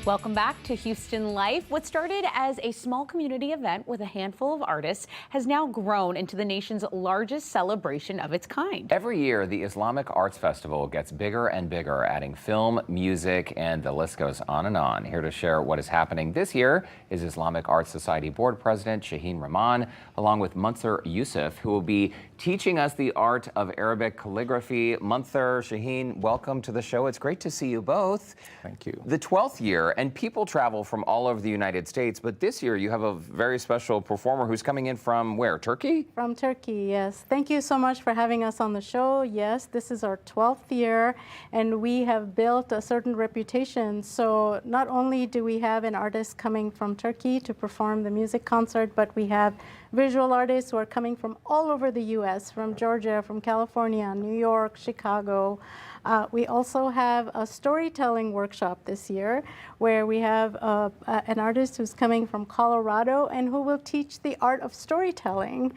Welcome back to Houston Life. What started as a small community event with a handful of artists has now grown into the nation's largest celebration of its kind. Every year, the Islamic Arts Festival gets bigger and bigger, adding film, music, and the list goes on and on. Here to share what is happening this year is Islamic Arts Society Board President Shaheen Rahman, along with Munzer Yusuf, who will be teaching us the art of Arabic calligraphy. Munzer, Shaheen, welcome to the show. It's great to see you both. Thank you. The 12th year, and people travel from all over the United States, but this year you have a very special performer who's coming in from where, Turkey? From Turkey, yes. Thank you so much for having us on the show. Yes, this is our 12th year, and we have built a certain reputation. So not only do we have an artist coming from Turkey to perform the music concert, but we have visual artists who are coming from all over the U.S., from Georgia, from California, New York, Chicago. We also have a storytelling workshop this year where we have an artist who's coming from Colorado and who will teach the art of storytelling.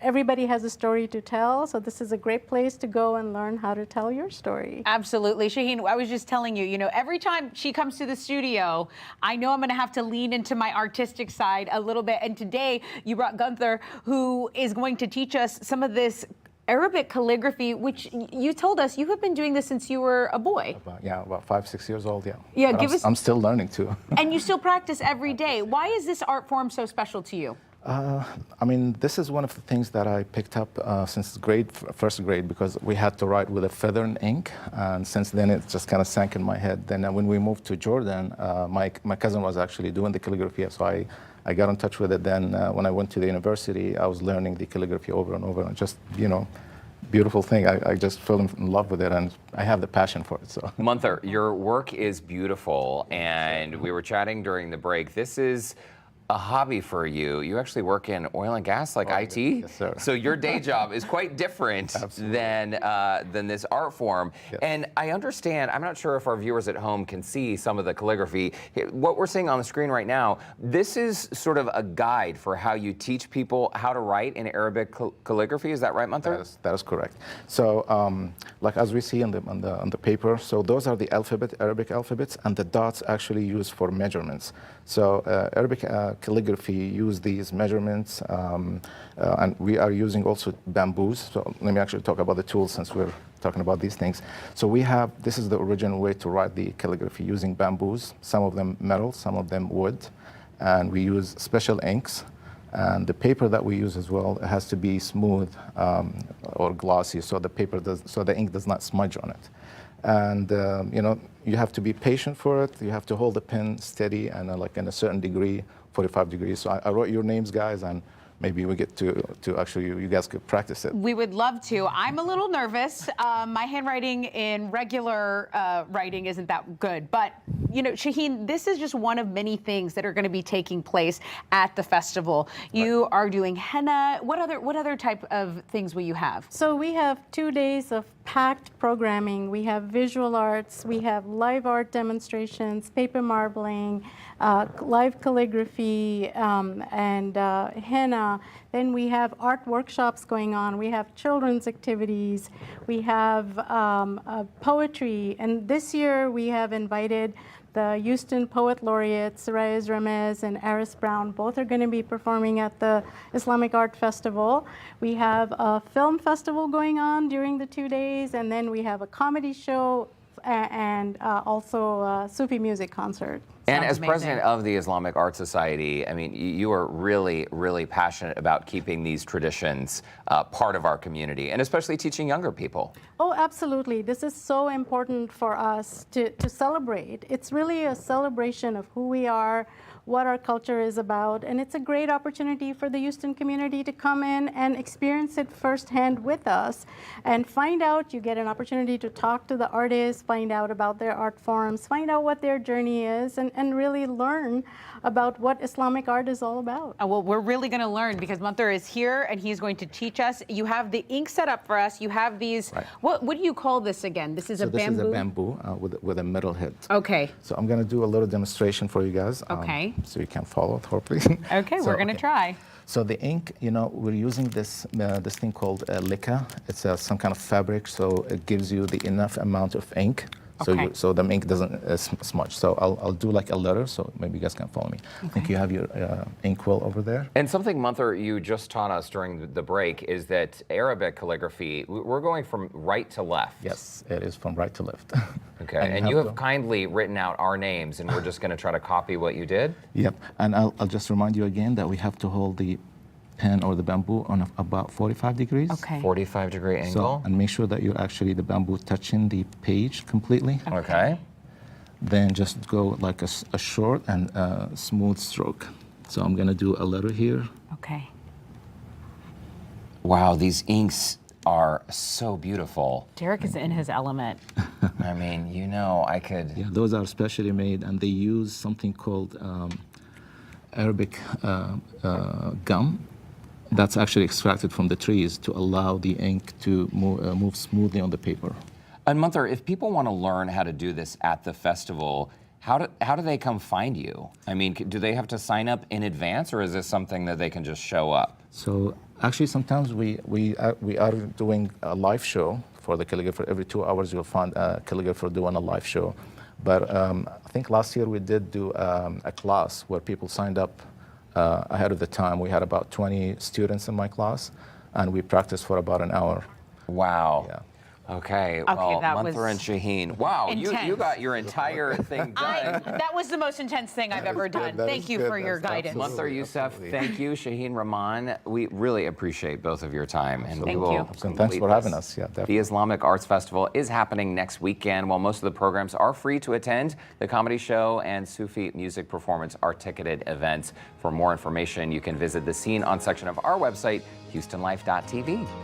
Everybody has a story to tell, so this is a great place to go and learn how to tell your story. Absolutely. Shaheen, I was just telling you, every time she comes to the studio, I know I'm going to have to lean into my artistic side a little bit. And today you brought Gunther, who is going to teach us some of this Arabic calligraphy, which you told us you have been doing this since you were a boy. About 5, 6 years old, yeah. Yeah, I'm still learning too. And you still practice every day. Why is this art form so special to you? I mean, this is one of the things that I picked up since first grade, because we had to write with a feather and ink, and since then it just kind of sank in my head. Then when we moved to Jordan, my cousin was actually doing the calligraphy, so I got in touch with it. Then when I went to the university, I was learning the calligraphy over and over, and just, beautiful thing. I just fell in love with it, and I have the passion for it. So, Munzer, your work is beautiful, and we were chatting during the break. This is a hobby for you. You actually work in oil and gas, like IT? Yes, sir. So your day job is quite different than this art form. Yes. And I understand, I'm not sure if our viewers at home can see some of the calligraphy. What we're seeing on the screen right now, this is sort of a guide for how you teach people how to write in Arabic calligraphy. Is that right, Munzer? That is correct. So, like as we see on the paper, so those are the Arabic alphabets, and the dots actually used for measurements. So Arabic calligraphy use these measurements, and we are using also bamboos. So let me actually talk about the tools since we're talking about these things. So this is the original way to write the calligraphy, using bamboos, some of them metal, some of them wood, and we use special inks. And the paper that we use as well, it has to be smooth or glossy, so the ink does not smudge on it. And you have to be patient for it. You have to hold the pen steady and like in a certain degree, 45 degrees. So I wrote your names, guys, and maybe we get to actually, you guys could practice it. We would love to. I'm a little nervous. My handwriting in regular writing isn't that good. But, Shaheen, this is just one of many things that are going to be taking place at the festival. You are doing henna. What other type of things will you have? So we have 2 days of packed programming. We have visual arts, we have live art demonstrations, paper marbling, live calligraphy, and henna. Then we have art workshops going on. We have children's activities. We have poetry. And this year we have invited the Houston Poet Laureates, Reyes Ramez and Aris Brown. Both are going to be performing at the Islamic Art Festival. We have a film festival going on during the 2 days, and then we have a comedy show and also a Sufi music concert. And as president of the Islamic Arts Society, I mean, you are really, really passionate about keeping these traditions part of our community, and especially teaching younger people. Oh, absolutely. This is so important for us to celebrate. It's really a celebration of who we are, what our culture is about, and it's a great opportunity for the Houston community to come in and experience it firsthand with us and find out. You get an opportunity to talk to the artists, find out about their art forms, find out what their journey is, and really learn about what Islamic art is all about. Well, we're really going to learn because Munzer is here and he's going to teach us. You have the ink set up for us. You have these, what do you call this again? This is a bamboo? This is a bamboo with a metal head. Okay. So I'm going to do a little demonstration for you guys. Okay. So you can follow it, hopefully. Okay, we're going to try. So the ink, you know, we're using this this thing called lacquer. It's some kind of fabric, so it gives you the enough amount of ink. So, Okay. so the ink doesn't smudge. So I'll do like a letter, so maybe you guys can follow me. I think you have your inkwell over there. And something, Munther, you just taught us during the break is that Arabic calligraphy, we're going from right to left. Yes, it is from right to left. Okay, and you have kindly written out our names, and we're just going to try to copy what you did? Yep, and I'll just remind you again that we have to hold the pen or the bamboo on about 45 degrees. Okay. 45-degree angle? So, and make sure that you're actually the bamboo touching the page completely. Okay. Then just go like a short and smooth stroke. So I'm gonna do a letter here. Okay. Wow, these inks are so beautiful. Derrick is in his element. I mean, you know, I could... Yeah, those are specially made, and they use something called Arabic gum that's actually extracted from the trees to allow the ink to move smoothly on the paper. And Munther, if people want to learn how to do this at the festival, how do they come find you? I mean, do they have to sign up in advance, or is this something that they can just show up? So actually, sometimes we are doing a live show for the calligrapher. Every 2 hours, you'll find a calligrapher doing a live show. But I think last year we did do a class where people signed up ahead of the time. We had about 20 students in my class, and we practiced for about an hour. Wow. Yeah. Okay, well, that Munther was and Shaheen. Wow, you intense. got your entire thing done. That was the most intense thing I've ever done. Thank you for your guidance. Munther Youssef, thank you. Shaheen Rahman, we really appreciate both of your time. And we Thank will you. And thanks complete for having this. us. Yeah, The definitely. Islamic Arts Festival is happening next weekend. While most of the programs are free to attend, the comedy show and Sufi music performance are ticketed events. For more information, you can visit the Scene On section of our website, HoustonLife.tv.